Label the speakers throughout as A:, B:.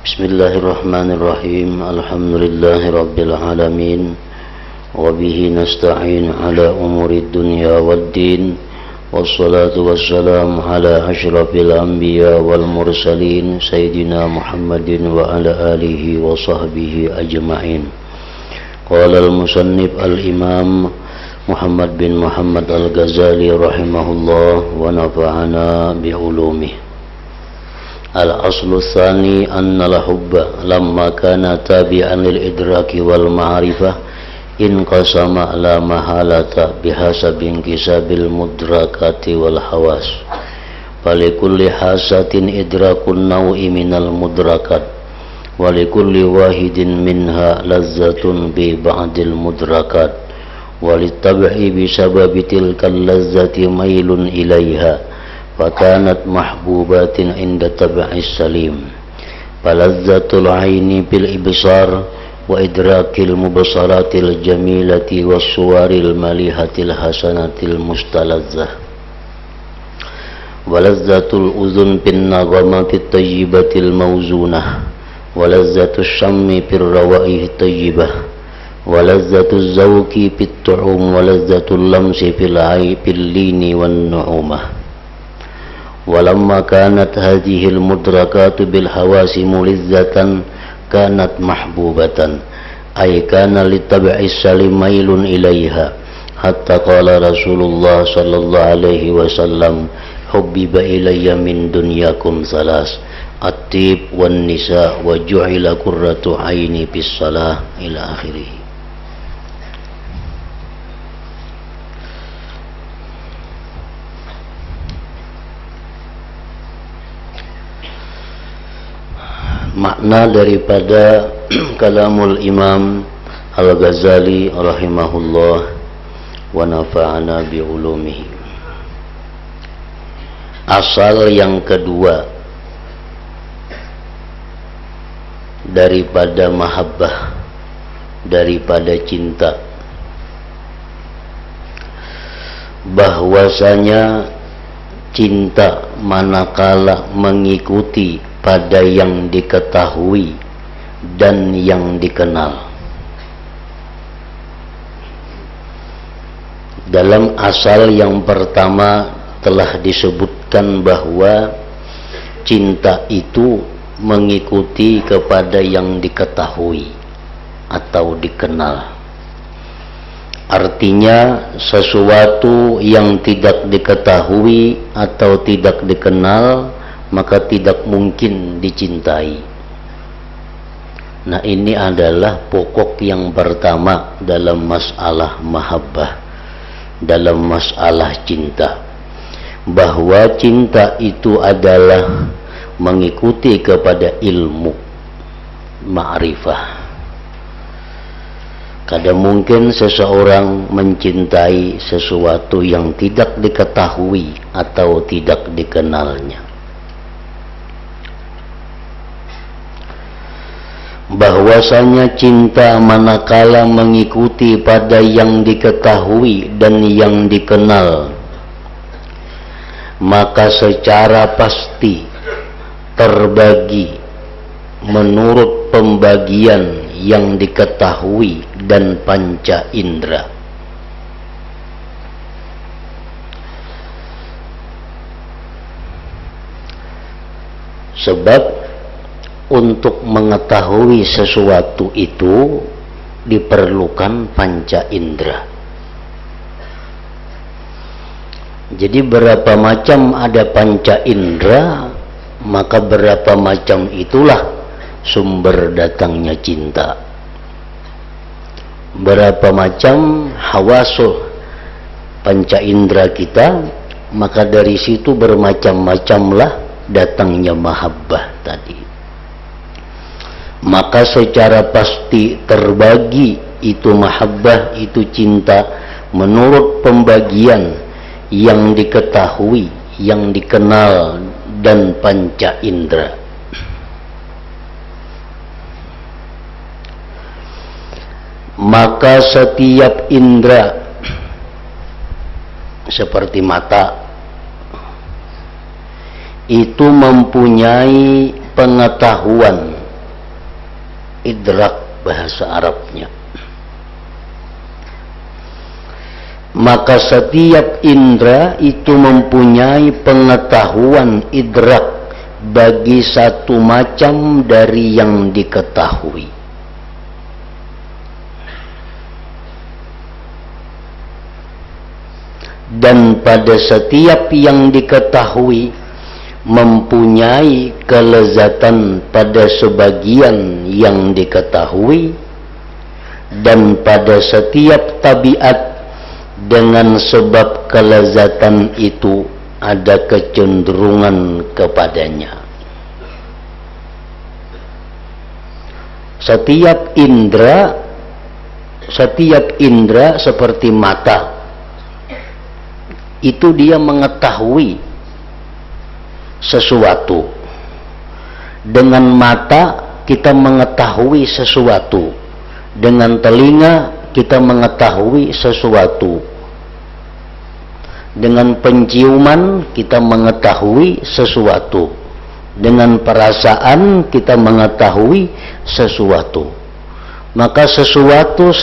A: Bismillahirrahmanirrahim. Alhamdulillahirabbil alamin. Wa bihi nasta'in ala umurid dunya waddin. Wassalatu wassalamu ala asyrafil anbiya wal mursalin sayyidina Muhammadin wa ala alihi wa sahbihi ajma'in. Qala al-musannif al-imam Muhammad bin Muhammad al-Ghazali rahimahullah wa nafa'ana bi ulumih. Al-aslu tsani anna al-hubba lamma kana tabi'an lil idraki wal ma'rifah inqasama la mahalata bihasabi inqisabil mudrakati wal hawas. Falikulli hasatin idrakun naw'i minal mudrakat walikulli wahidin minha lazzatun bi ba'dil mudrakat walittabi'i bisababi tilkal lazzati mailun ilaiha fakanat mahbubatin inda tabi'is salim. Falazzatul aini bil ibsar wa idrakil mubsaratil jamilati was suwaril malihatil hasanatil mustalazzah. Walazzatul uzun bin nagamatit tayyibatil mawzunah walazzatus syammi bir rawaih tayyibah walazzatul zawqi bit tu'um walazzatul lamsi fil ai bil lini wan nu'umah. Walamma kanat hadhil mudrakatu bil hawasi mulizzatan kanat mahbubatan ay kana litabi'is salim mailun ilaiha hatta qala Rasulullah sallallahu alaihi wasallam hubbiba ilayya min dunyakum salas at-tib wan nisa wa ju'ila qurratu aini bis salah ila akhirih. Makna daripada kalamul Imam Al-Ghazali rahimahullah wa nafa'ana bi ulumihi. Asal yang kedua daripada mahabbah, daripada cinta, bahwasanya cinta manakala mengikuti pada yang diketahui dan yang dikenal. Dalam asal yang pertama telah disebutkan bahwa cinta itu mengikuti kepada yang diketahui atau dikenal. Artinya sesuatu yang tidak diketahui atau tidak dikenal maka tidak mungkin dicintai. Nah, ini adalah pokok yang pertama dalam masalah mahabbah, dalam masalah cinta, bahwa cinta itu adalah mengikuti kepada ilmu ma'rifah. Kadang mungkin seseorang mencintai sesuatu yang tidak diketahui atau tidak dikenalnya. Bahwasanya cinta manakala mengikuti pada yang diketahui dan yang dikenal, maka secara pasti terbagi menurut pembagian yang diketahui dan panca indera. Sebab untuk mengetahui sesuatu itu diperlukan panca indera. Jadi berapa macam ada panca indera, maka berapa macam itulah sumber datangnya cinta. Berapa macam hawasul panca indera kita, maka dari situ bermacam-macamlah datangnya mahabbah tadi. Maka secara pasti terbagi itu mahabbah, itu cinta menurut pembagian yang diketahui, yang dikenal dan panca indera. Maka setiap indera seperti mata itu mempunyai pengetahuan idrak bahasa Arabnya. Maka setiap indera itu mempunyai pengetahuan idrak bagi satu macam dari yang diketahui. Dan pada setiap yang diketahui mempunyai kelezatan pada sebagian yang diketahui, dan pada setiap tabiat dengan sebab kelezatan itu ada kecenderungan kepadanya. Setiap indera seperti mata itu dia mengetahui sesuatu. Dengan mata kita mengetahui sesuatu, dengan telinga kita mengetahui sesuatu, dengan penciuman kita mengetahui sesuatu, dengan perasaan kita mengetahui sesuatu. Maka sesuatu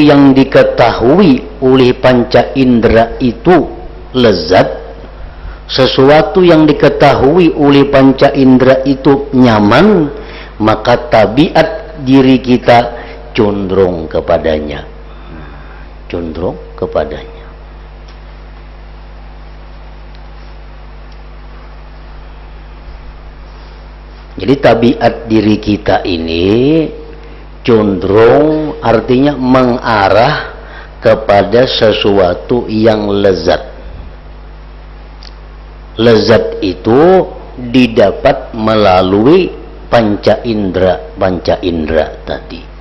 A: yang diketahui oleh panca indera itu lezat, sesuatu yang diketahui oleh panca indera itu nyaman, maka tabiat diri kita condong kepadanya. Condong kepadanya. Jadi tabiat diri kita ini condong, artinya mengarah kepada sesuatu yang lezat. Lezat itu didapat melalui panca indera tadi.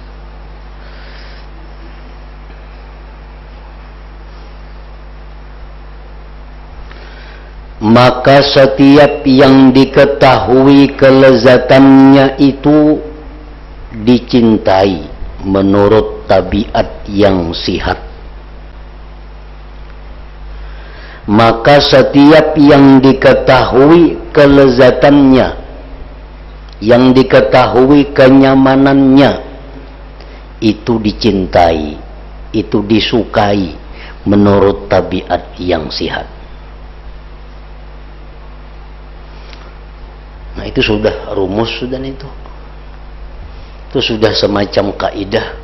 A: Maka setiap yang diketahui kelezatannya itu dicintai menurut tabiat yang sihat. Maka setiap yang diketahui kelezatannya, yang diketahui kenyamanannya, itu dicintai, itu disukai menurut tabiat yang sihat. Nah, itu sudah rumus, sudah itu sudah semacam kaidah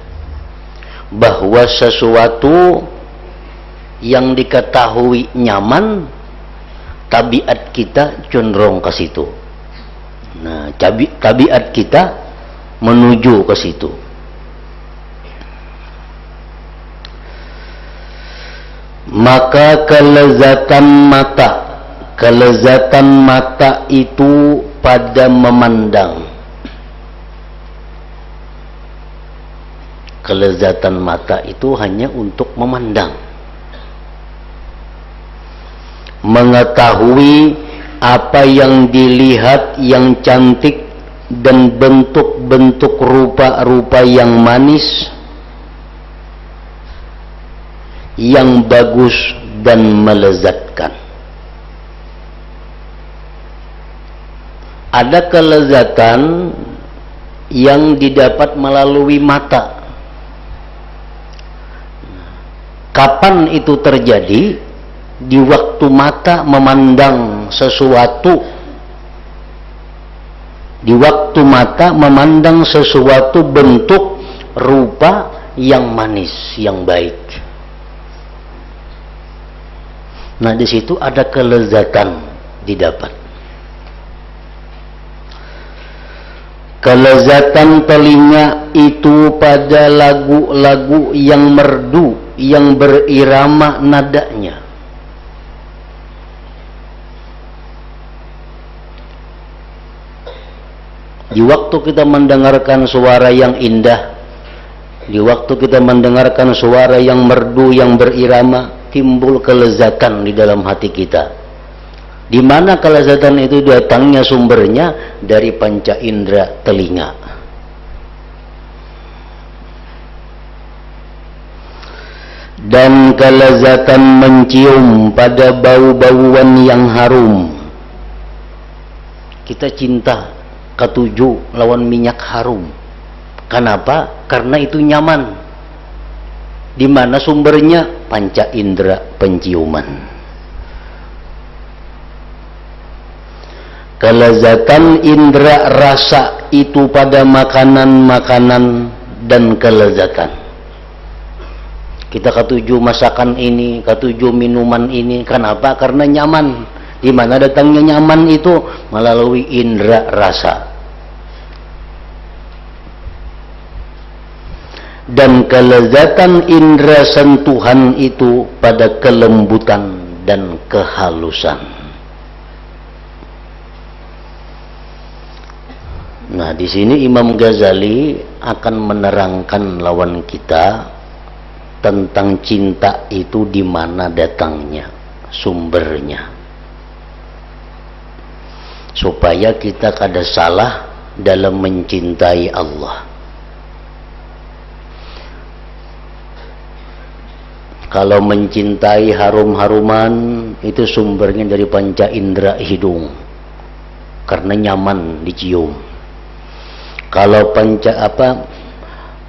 A: bahwa sesuatu yang diketahui nyaman, tabiat kita cenderung ke situ. Nah, tabiat kita menuju ke situ. Maka kelezatan mata itu pada memandang. Kelezatan mata itu hanya untuk memandang, mengetahui apa yang dilihat yang cantik dan bentuk-bentuk rupa-rupa yang manis, yang bagus dan melezatkan. Ada kelezatan yang didapat melalui mata. Kapan itu terjadi? Di waktu mata memandang sesuatu. Di waktu mata memandang sesuatu bentuk rupa yang manis, yang baik. Nah, di situ ada kelezatan didapat. Kelezatan telinga itu pada lagu-lagu yang merdu, yang berirama nadanya. Di waktu kita mendengarkan suara yang indah, di waktu kita mendengarkan suara yang merdu, yang berirama, timbul kelezatan di dalam hati kita. Di mana kelezatan itu datangnya, sumbernya dari panca indera telinga. Dan kelezatan mencium pada bau-bauan yang harum. Kita cinta ketujuh lawan minyak harum. Kenapa? Karena itu nyaman. Di mana sumbernya? Panca indera penciuman. Kelezatan indera rasa itu pada makanan-makanan dan kelezatan. Kita ketujuh masakan ini, ketujuh minuman ini. Kenapa? Karena nyaman. Di mana datangnya nyaman itu? Melalui indera rasa. Dan kelezatan indera sentuhan itu pada kelembutan dan kehalusan. Nah, di sini Imam Ghazali akan menerangkan lawan kita tentang cinta itu di mana datangnya, sumbernya. Supaya kita kada salah dalam mencintai Allah. Kalau mencintai harum-haruman itu sumbernya dari panca indera hidung, karena nyaman dicium. Kalau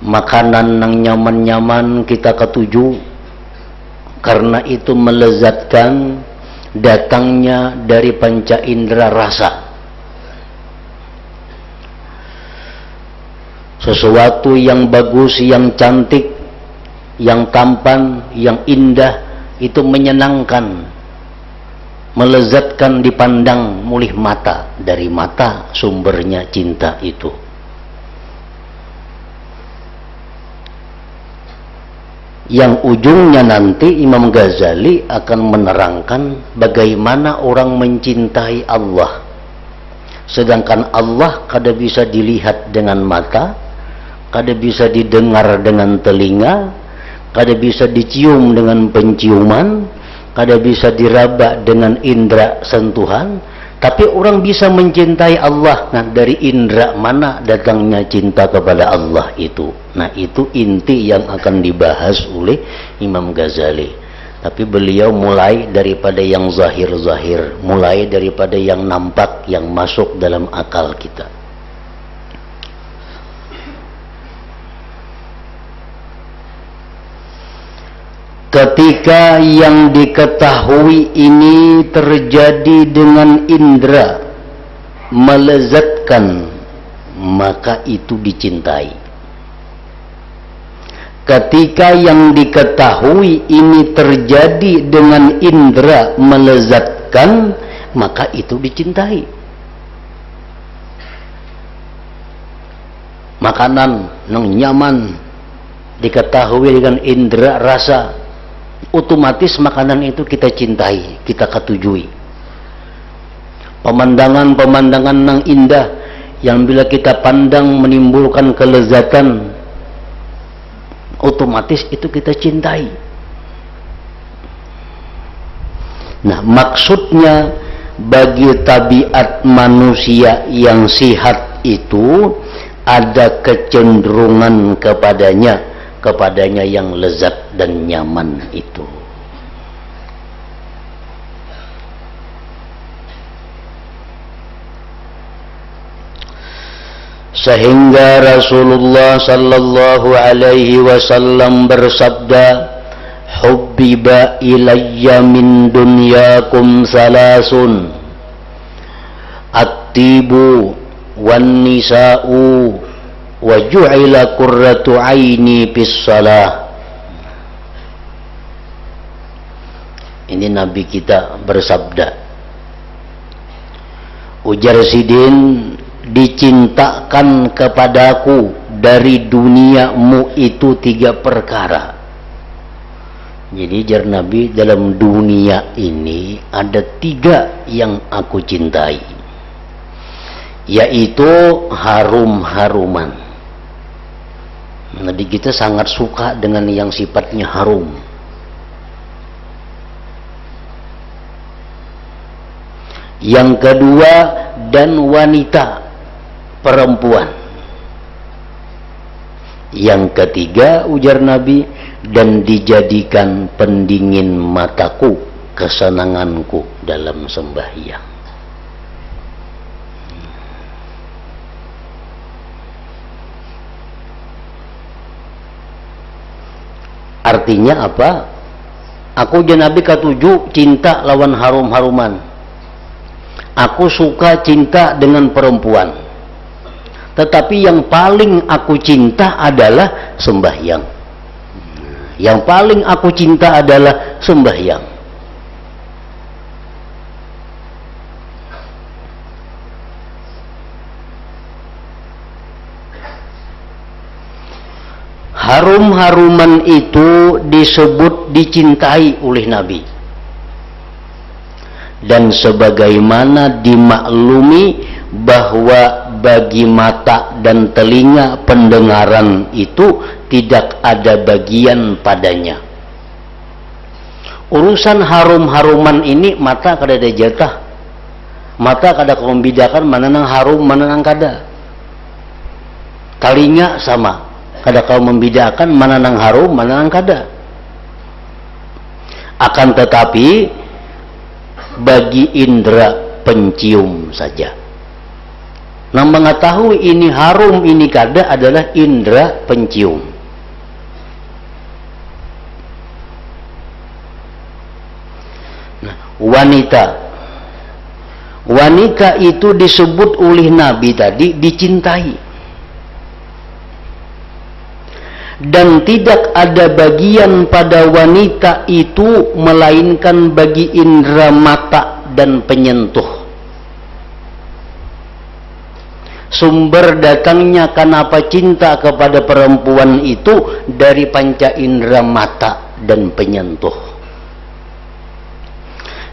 A: makanan yang nyaman-nyaman kita ketuju, karena itu melezatkan, datangnya dari panca indera rasa. Sesuatu yang bagus, yang cantik, yang tampan, yang indah, itu menyenangkan, melezatkan dipandang mulih mata. Dari mata sumbernya cinta itu. Yang ujungnya nanti Imam Ghazali akan menerangkan bagaimana orang mencintai Allah. Sedangkan Allah kada bisa dilihat dengan mata, kada bisa didengar dengan telinga, kada bisa dicium dengan penciuman, kada bisa diraba dengan indera sentuhan. Tapi orang bisa mencintai Allah. Nah, dari indera mana datangnya cinta kepada Allah itu? Nah, itu inti yang akan dibahas oleh Imam Ghazali. Tapi beliau mulai daripada yang zahir-zahir, mulai daripada yang nampak, yang masuk dalam akal kita. Ketika yang diketahui ini terjadi dengan indera melezatkan, maka itu dicintai. Ketika yang diketahui ini terjadi dengan indera melezatkan, maka itu dicintai. Makanan yang nyaman diketahui dengan indera rasa, otomatis makanan itu kita cintai, kita ketujui. Pemandangan-pemandangan yang indah yang bila kita pandang menimbulkan kelezatan, otomatis itu kita cintai. Nah, maksudnya bagi tabiat manusia yang sihat itu ada kecenderungan kepadanya yang lezat dan nyaman itu. Sehingga Rasulullah sallallahu alaihi wasallam bersabda, hubbiba ilayya min dunyakum salasun, at-tibu wan nisa'u wa ju'ila qurratu aini fis salah. Ini Nabi kita bersabda, ujar Sidin, dicintakan kepadaku dari duniamu itu 3 perkara. Jadi jar Nabi, dalam dunia ini ada 3 yang aku cintai, yaitu harum-haruman. Jadi kita sangat suka dengan yang sifatnya harum. Yang kedua, dan wanita, perempuan. Yang ketiga, ujar Nabi, dan dijadikan pendingin mataku, kesenanganku dalam sembahyang. Artinya apa? Aku jeung Nabi katuju cinta lawan harum-haruman. Aku suka cinta dengan perempuan. Tetapi yang paling aku cinta adalah sembahyang. Yang paling aku cinta adalah sembahyang. Harum-haruman itu disebut dicintai oleh Nabi. Dan sebagaimana dimaklumi bahwa bagi mata dan telinga pendengaran itu tidak ada bagian padanya. Urusan harum-haruman ini mata kada ada jatah. Mata kada membedakan mana nang harum mana nang kada. Telinga sama, kada kau membedakan mana nang harum mana nang kada. Akan tetapi bagi indera pencium saja, yang mengetahui ini harum ini kada adalah indera pencium. Nah, wanita itu disebut oleh Nabi tadi dicintai. Dan tidak ada bagian pada wanita itu melainkan bagi indera mata dan penyentuh. Sumber datangnya kenapa cinta kepada perempuan itu dari panca indera mata dan penyentuh.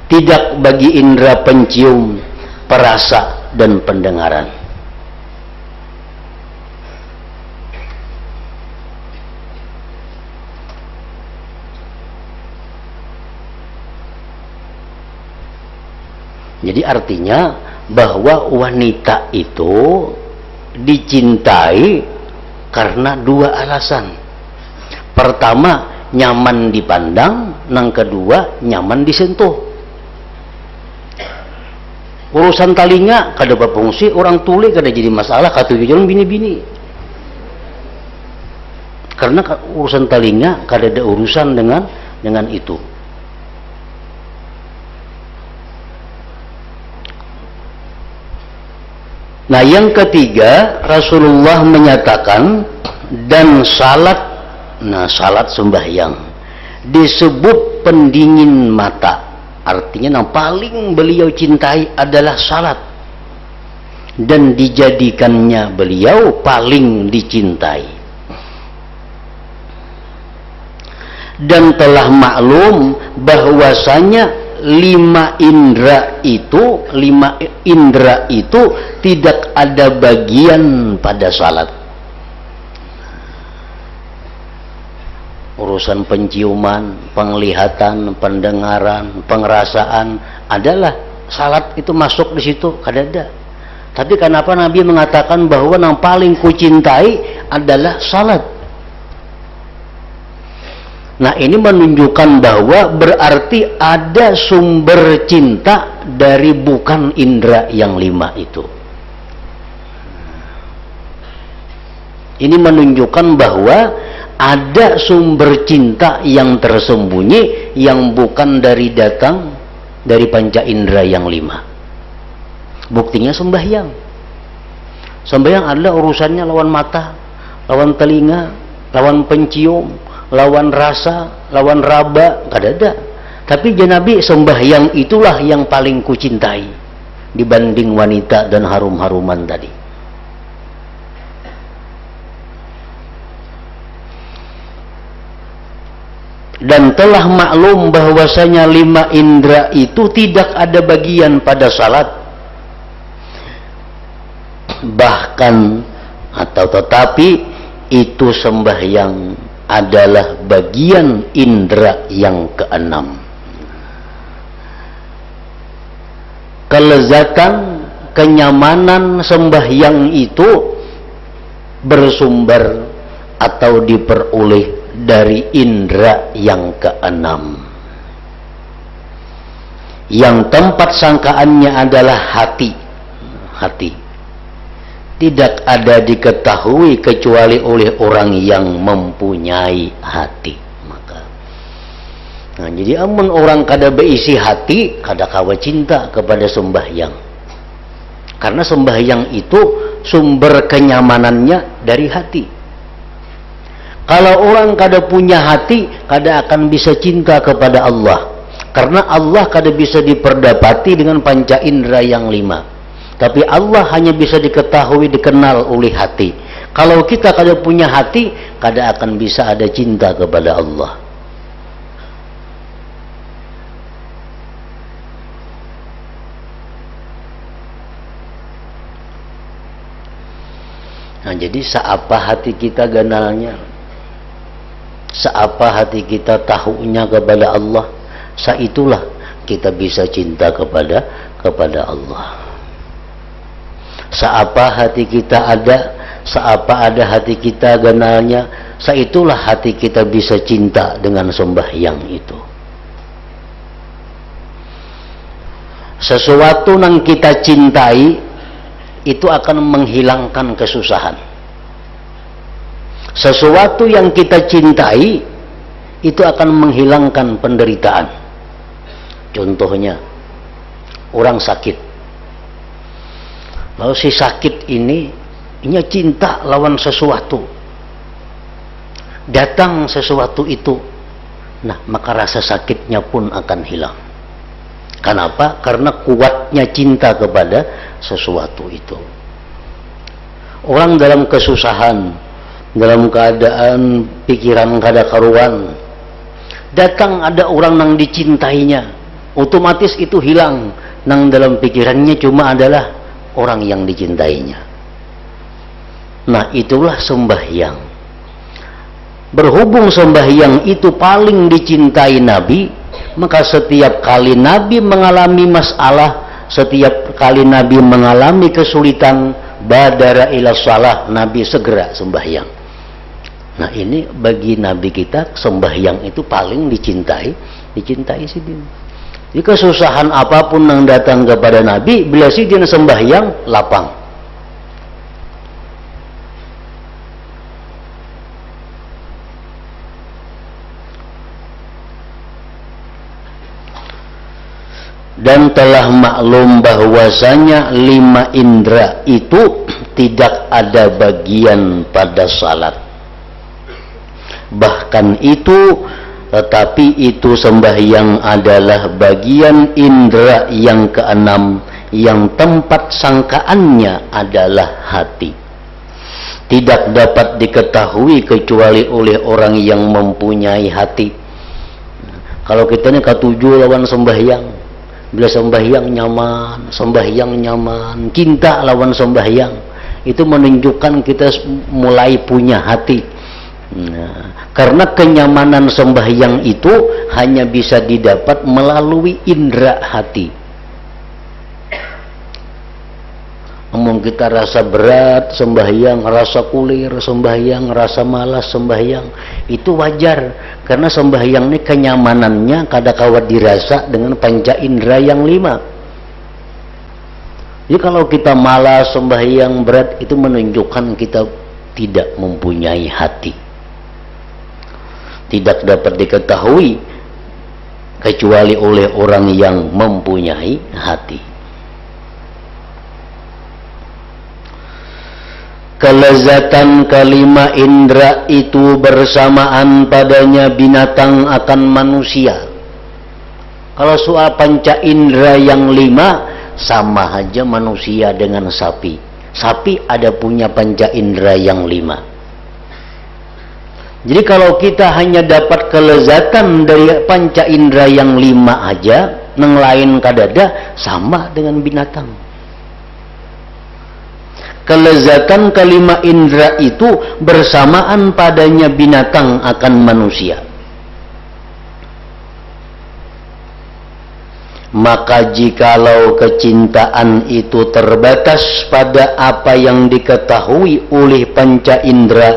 A: Tidak bagi indera pencium, perasa dan pendengaran. Jadi artinya bahwa wanita itu dicintai karena dua alasan. Pertama, nyaman dipandang, yang kedua, nyaman disentuh. Urusan telinga kada berfungsi, orang tuli kada jadi masalah, katuju jalan bini-bini. Karena urusan telinga kada ada urusan dengan itu. Nah, yang ketiga, Rasulullah menyatakan dan salat, nah salat sembahyang disebut pendingin mata. Artinya yang paling beliau cintai adalah salat, dan dijadikannya beliau paling dicintai. Dan telah maklum bahwasanya lima indera itu tidak ada bagian pada salat. Urusan penciuman, penglihatan, pendengaran, pengerasaan adalah salat itu masuk di situ, kada ada. Tapi kenapa Nabi mengatakan bahwa yang paling kucintai adalah salat? Nah, ini menunjukkan bahwa berarti ada sumber cinta dari bukan indera yang lima itu. Ini menunjukkan bahwa ada sumber cinta yang tersembunyi yang bukan dari datang dari panca indera yang lima. Buktinya sembahyang. Sembahyang adalah urusannya lawan mata, lawan telinga, lawan pencium, lawan rasa, lawan raba, kada ada. Tapi Nabi sembahyang itulah yang paling kucintai dibanding wanita dan harum-haruman tadi. Dan telah maklum bahwasanya lima indera itu tidak ada bagian pada salat. Bahkan atau tetapi itu sembahyang adalah bagian indera yang keenam. Kelezatan, kenyamanan sembahyang itu bersumber atau diperoleh dari indera yang keenam, yang tempat sangkaannya adalah hati. Tidak ada diketahui kecuali oleh orang yang mempunyai hati. Nah, jadi amun orang kada beisi hati, kada kawa cinta kepada sembahyang. Karena sembahyang itu sumber kenyamanannya dari hati. Kalau orang kada punya hati, kada akan bisa cinta kepada Allah. Karena Allah kada bisa diperdapati dengan panca indera yang 5. Tapi Allah hanya bisa diketahui, dikenal oleh hati. Kalau kita kada punya hati, kada akan bisa ada cinta kepada Allah. Nah, jadi seapa hati kita ganalnya, seapa hati kita tahunya kepada Allah, saitulah kita bisa cinta kepada Allah. Seapa hati kita ada, seapa ada hati kita ganalnya, saitulah hati kita bisa cinta dengan sembahyang itu. Sesuatu yang kita cintai itu akan menghilangkan kesusahan. Sesuatu yang kita cintai itu akan menghilangkan penderitaan. Contohnya, orang sakit. Lalu si sakit ini cinta lawan sesuatu. Datang sesuatu itu, nah maka rasa sakitnya pun akan hilang. Kenapa? Karena kuatnya cinta kepada sesuatu itu. Orang dalam kesusahan, dalam keadaan pikiran kada karuan, datang ada orang yang dicintainya, otomatis itu hilang. Nang dalam pikirannya cuma adalah orang yang dicintainya. Nah, itulah sembahyang. Berhubung sembahyang itu paling dicintai Nabi, maka setiap kali Nabi mengalami masalah, setiap kali Nabi mengalami kesulitan, badara ila shalah, Nabi segera sembahyang. Nah, ini bagi Nabi kita sembahyang itu paling dicintai sih dia. Jadi kesusahan apapun yang datang kepada Nabi, bila sih dia sembahyang lapang. Dan telah maklum bahwasanya 5 indera itu tidak ada bagian pada salat. Bahkan itu, tetapi itu sembahyang adalah bagian indera yang ke-6 yang tempat sangkaannya adalah hati. Tidak dapat diketahui kecuali oleh orang yang mempunyai hati. Kalau kita ini ketujuh lawan sembahyang, bila sembahyang nyaman, cinta lawan sembahyang, itu menunjukkan kita mulai punya hati. Nah, karena kenyamanan sembahyang itu hanya bisa didapat melalui indera hati. Namun kita rasa berat sembahyang, rasa kulir sembahyang, rasa malas sembahyang, itu wajar. Karena sembahyang ini kenyamanannya kada kawat dirasa dengan panca indera yang 5. Jadi kalau kita malas sembahyang berat, itu menunjukkan kita tidak mempunyai hati. Tidak dapat diketahui kecuali oleh orang yang mempunyai hati. Kelezatan kelima indera itu bersamaan padanya binatang akan manusia. Kalau soal panca indera yang 5, sama aja manusia dengan sapi. Sapi ada punya panca indera yang 5. Jadi kalau kita hanya dapat kelezatan dari panca indera yang 5 aja, nang lain kadada, sama dengan binatang. Kelezatan kelima indera itu bersamaan padanya binatang akan manusia. Maka jikalau kecintaan itu terbatas pada apa yang diketahui oleh panca indera,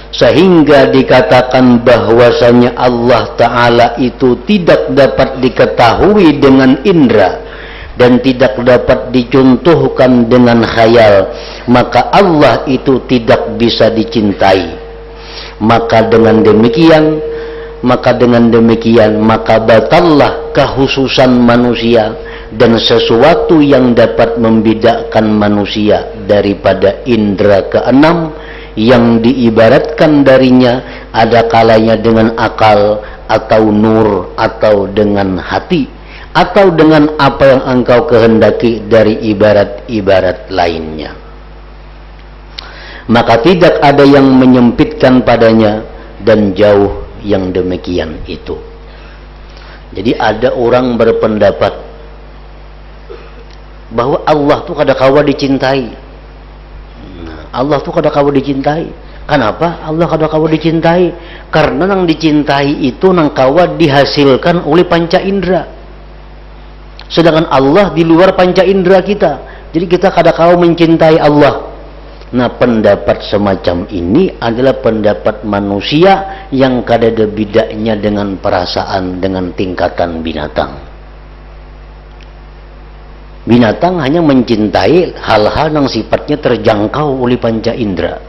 A: sehingga dikatakan bahwasanya Allah Ta'ala itu tidak dapat diketahui dengan indera dan tidak dapat dicontohkan dengan khayal, maka Allah itu tidak bisa dicintai. Maka dengan demikian maka dengan demikian maka batallah kehususan manusia dan sesuatu yang dapat membedakan manusia daripada indera keenam yang diibaratkan darinya ada kalanya dengan akal atau nur atau dengan hati atau dengan apa yang engkau kehendaki dari ibarat-ibarat lainnya. Maka tidak ada yang menyempitkan padanya dan jauh yang demikian itu. Jadi ada orang berpendapat bahwa Allah tuh kadang-kala dicintai. Allah tuh kadang-kala dicintai. Kenapa Allah kadang-kala dicintai? Karena yang dicintai itu nang kawa dihasilkan oleh panca indera. Sedangkan Allah di luar panca indera kita. Jadi kita kadang-kala mencintai Allah. Nah, pendapat semacam ini adalah pendapat manusia yang kadada bedanya dengan perasaan dengan tingkatan binatang. Binatang hanya mencintai hal-hal yang sifatnya terjangkau oleh panca indera.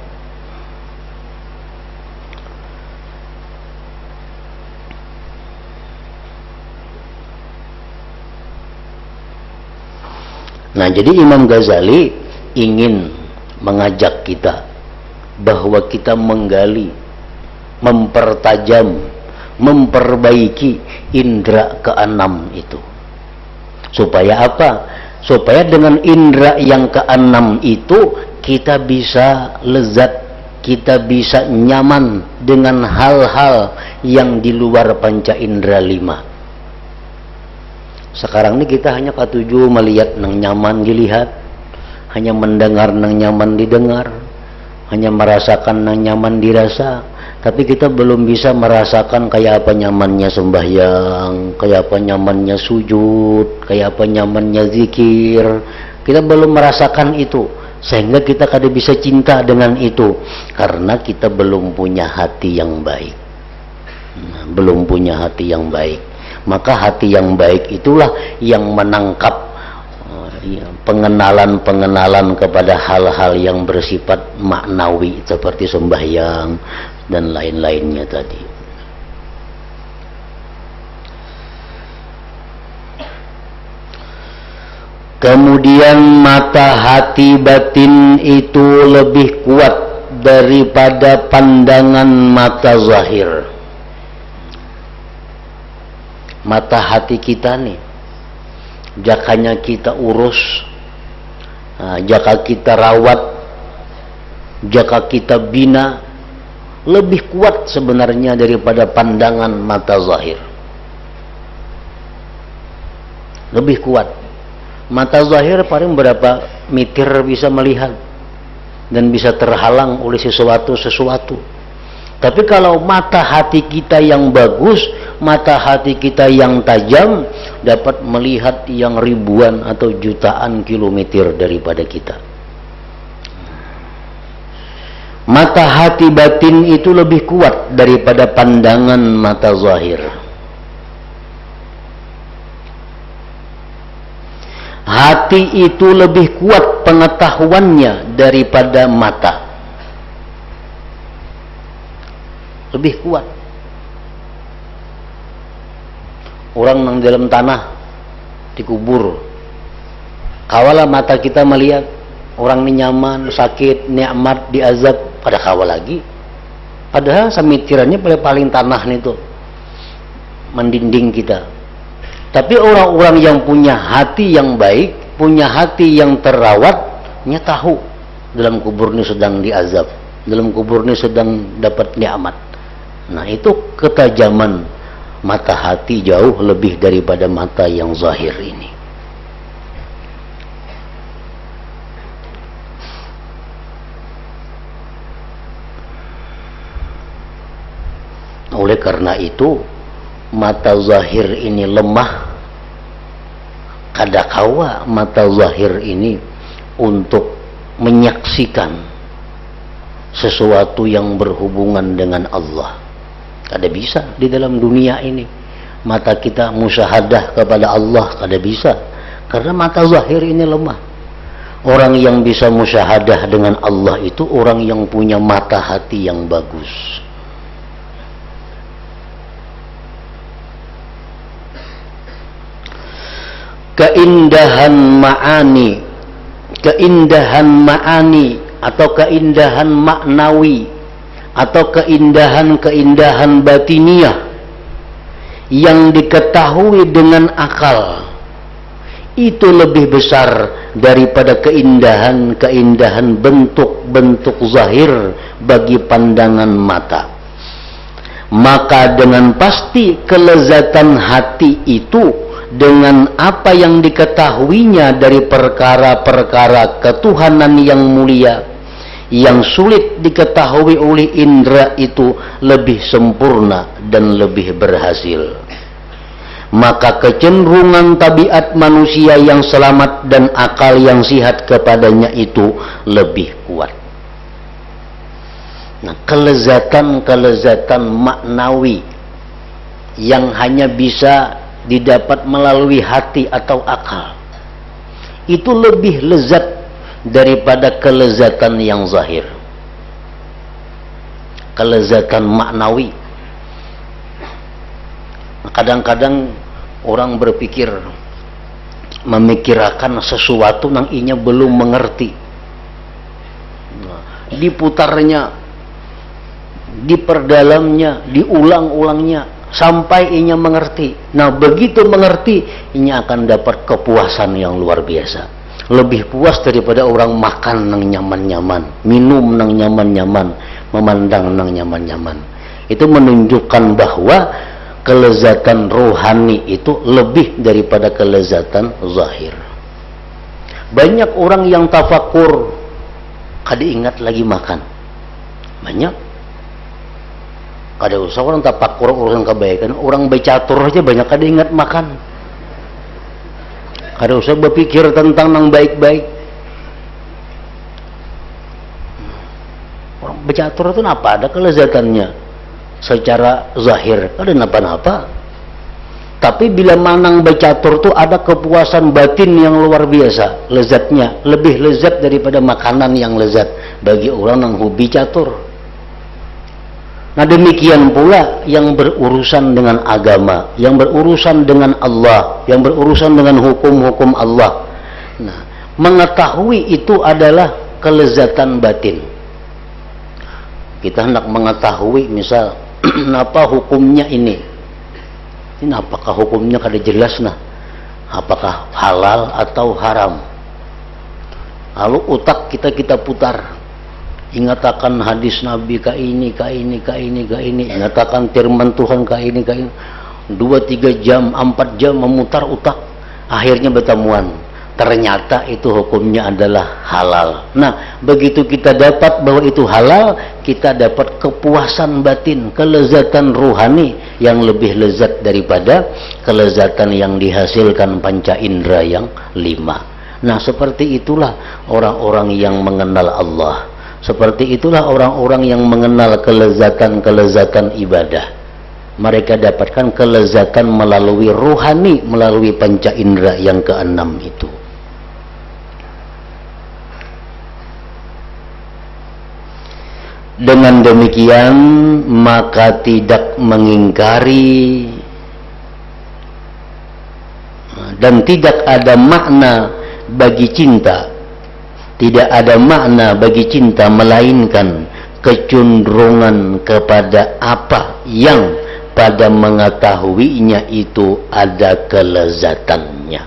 A: Nah, jadi Imam Ghazali ingin mengajak kita bahwa kita menggali, mempertajam, memperbaiki indera keenam itu. Supaya apa? Supaya dengan indera yang keenam itu kita bisa lezat, kita bisa nyaman dengan hal-hal yang di luar panca indera lima. Sekarang ini kita hanya ketujuh melihat nang nyaman dilihat, hanya mendengar nang nyaman didengar, hanya merasakan nang nyaman dirasa, tapi kita belum bisa merasakan kayak apa nyamannya sembahyang, kayak apa nyamannya sujud, kayak apa nyamannya zikir. Kita belum merasakan itu, sehingga kita kada bisa cinta dengan itu, karena kita belum punya hati yang baik. Belum punya hati yang baik. Maka hati yang baik itulah yang menangkap pengenalan-pengenalan kepada hal-hal yang bersifat maknawi seperti sembahyang dan lain-lainnya tadi. Kemudian mata hati batin itu lebih kuat daripada pandangan mata zahir. Mata hati kita nih, jakanya kita urus, jaka kita rawat, jaka kita bina, lebih kuat sebenarnya daripada pandangan mata zahir. Lebih kuat. Mata zahir paling berapa meter bisa melihat dan bisa terhalang oleh sesuatu. Tapi kalau mata hati kita yang bagus, mata hati kita yang tajam, dapat melihat yang ribuan atau jutaan kilometer daripada kita. Mata hati batin itu lebih kuat daripada pandangan mata zahir. Hati itu lebih kuat pengetahuannya daripada mata. Lebih kuat. Orang yang dalam tanah dikubur, kawalah mata kita melihat orang ini nyaman, sakit, nikmat, diazab, pada kawal lagi. Padahal samitirannya paling tanah itu mendinding kita. Tapi orang-orang yang punya hati yang baik, punya hati yang terawat, nya tahu dalam kubur ini sedang diazab, dalam kubur ini sedang dapat nikmat. Nah, itu ketajaman mata hati jauh lebih daripada mata yang zahir ini. Oleh karena itu, mata zahir ini lemah. Kadakawa mata zahir ini untuk menyaksikan sesuatu yang berhubungan dengan Allah. Kada bisa di dalam dunia ini mata kita musyahadah kepada Allah, kada bisa, karena mata zahir ini lemah. Orang yang bisa musyahadah dengan Allah itu orang yang punya mata hati yang bagus. keindahan ma'ani atau keindahan maknawi atau keindahan batiniah yang diketahui dengan akal itu lebih besar daripada keindahan bentuk-bentuk zahir bagi pandangan mata. Maka dengan pasti kelezatan hati itu dengan apa yang diketahuinya dari perkara-perkara ketuhanan yang mulia yang sulit diketahui oleh indera itu lebih sempurna dan lebih berhasil. Maka kecenderungan tabiat manusia yang selamat dan akal yang sihat kepadanya itu lebih kuat. Nah, kelezatan maknawi yang hanya bisa didapat melalui hati atau akal itu lebih lezat daripada kelezatan yang zahir. Kelezatan maknawi, kadang-kadang orang berpikir memikirkan sesuatu yang inya belum mengerti, diputarnya, diperdalamnya, diulang-ulangnya sampai inya mengerti. Nah, begitu mengerti, inya akan dapat kepuasan yang luar biasa. Lebih puas daripada orang makan nang nyaman-nyaman, minum nang nyaman-nyaman, memandang nang nyaman-nyaman. Itu menunjukkan bahwa kelezatan rohani itu lebih daripada kelezatan zahir. Banyak orang yang tafakur kada ingat lagi makan. Banyak. Kada usah orang tafakur urusan kebaikan, orang bercatur aja banyak kada ingat makan. Kada usah berpikir tentang yang baik-baik. Orang bercatur itu apa ada kelezatannya secara zahir, ada napa-napa. Tapi bila manang bercatur itu ada kepuasan batin yang luar biasa, lezatnya lebih lezat daripada makanan yang lezat bagi orang yang hobi catur. Nah, demikian pula yang berurusan dengan agama, yang berurusan dengan Allah, yang berurusan dengan hukum-hukum Allah. Nah, mengetahui itu adalah kelezatan batin. Kita hendak mengetahui misal apa hukumnya ini apakah hukumnya kada jelas, nah apakah halal atau haram. Lalu otak kita putar, ingatakan hadis Nabi ka ini, ingatakan firman Tuhan ka ini. 2-3 jam, 4 jam memutar otak, akhirnya bertemuan ternyata itu hukumnya adalah halal. Nah, begitu kita dapat bahwa itu halal, kita dapat kepuasan batin, kelezatan rohani yang lebih lezat daripada kelezatan yang dihasilkan panca indera yang 5. Nah, seperti itulah orang-orang yang mengenal Allah. Seperti itulah orang-orang yang mengenal kelezatan-kelezatan ibadah. Mereka dapatkan kelezatan melalui rohani, melalui panca indera yang ke-6 itu. Dengan demikian maka tidak mengingkari dan tidak ada makna bagi cinta, tidak ada makna bagi cinta melainkan kecenderungan kepada apa yang pada mengetahuinya itu ada kelezatannya.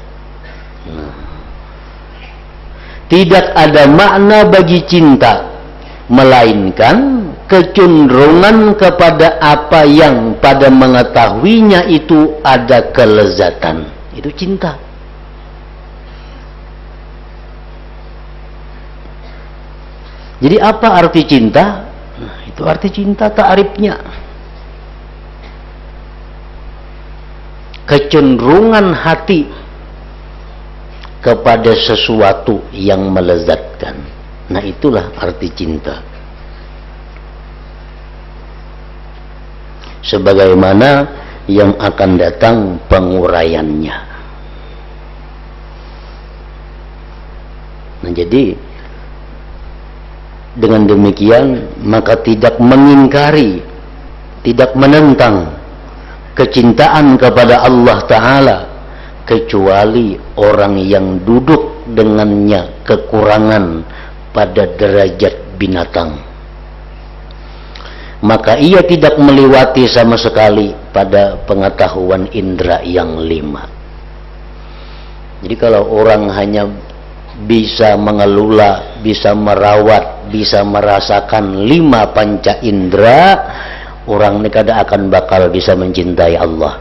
A: Tidak ada makna bagi cinta melainkan kecenderungan kepada apa yang pada mengetahuinya itu ada kelezatan. Itu cinta. Jadi apa arti cinta? Nah, itu arti cinta ta'rifnya. Kecenderungan hati kepada sesuatu yang melezatkan. Nah, itulah arti cinta. Sebagaimana yang akan datang penguraiannya. Nah, jadi dengan demikian maka tidak mengingkari, tidak menentang kecintaan kepada Allah Ta'ala, kecuali orang yang duduk dengannya kekurangan pada derajat binatang, maka ia tidak melewati sama sekali pada pengetahuan indera yang 5. Jadi kalau orang hanya bisa mengelola, bisa merawat, bisa merasakan 5 panca indera, orang ini kada akan bakal bisa mencintai Allah,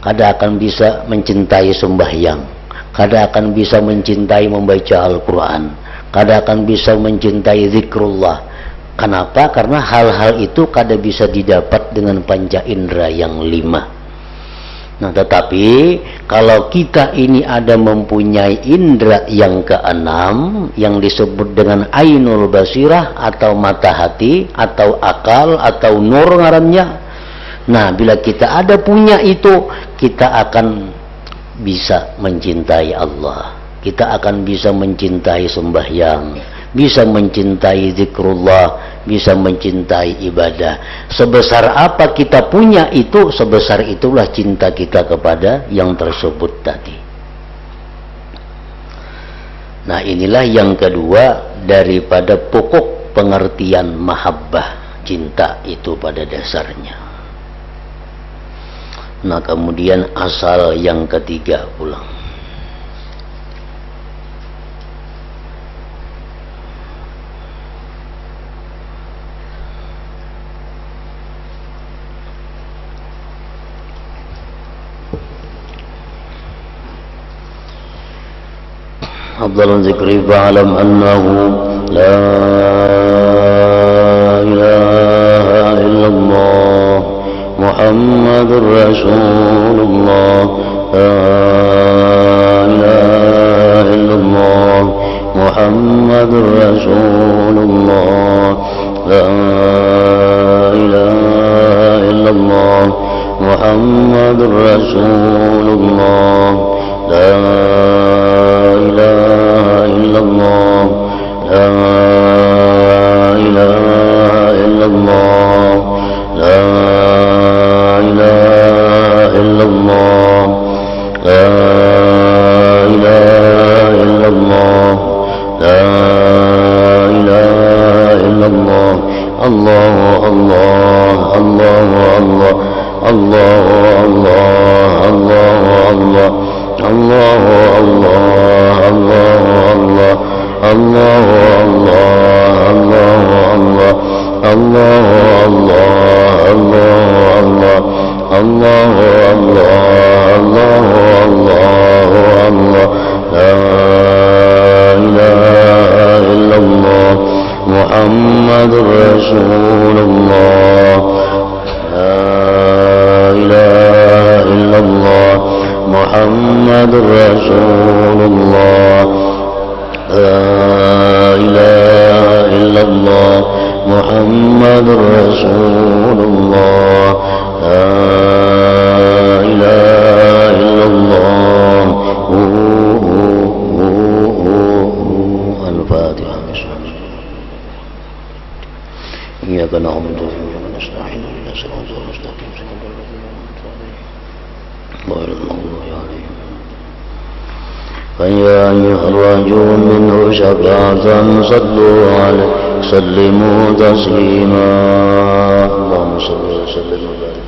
A: kada akan bisa mencintai sembahyang, kada akan bisa mencintai membaca Al-Quran, kada akan bisa mencintai zikrullah. Kenapa? Karena hal-hal itu kada bisa didapat dengan panca indera yang 5. Nah, tetapi kalau kita ini ada mempunyai indera yang ke-6 yang disebut dengan ainul basirah atau mata hati atau akal atau nur ngarannya. Nah, bila kita ada punya itu, kita akan bisa mencintai Allah, kita akan bisa mencintai sembahyang, bisa mencintai zikrullah, bisa mencintai ibadah. Sebesar apa kita punya itu, sebesar itulah cinta kita kepada yang tersebut tadi. Nah, inilah yang kedua daripada pokok pengertian mahabbah, cinta itu pada dasarnya. Nah, kemudian asal yang ketiga pula. أفضل الذكر فاعلم أنه لا إله إلا الله محمد رسول الله لا إله إلا الله محمد رسول الله لا إله إلا الله محمد رسول الله لا إله إلا الله لا إله إلا الله لا إله إلا الله لا إله إلا الله لا إله إلا الله الله الله الله الله الله الله الله الله الله الله الله الله الله الله الله الله الله لا إله إلا الله محمد رسول الله لا إله إلا الله محمد رسول الله لا إله إلا الله محمد رسول الله لا إله إلا الله الفاتحة. إياك نعبد وإياك نستعين اهدنا الصراط المستقيم غير المغضوب عليهم. فيا أيها الرجل منه شفاعة صلوا عليه سلموا تسليما اللهم صل وسلم وبارك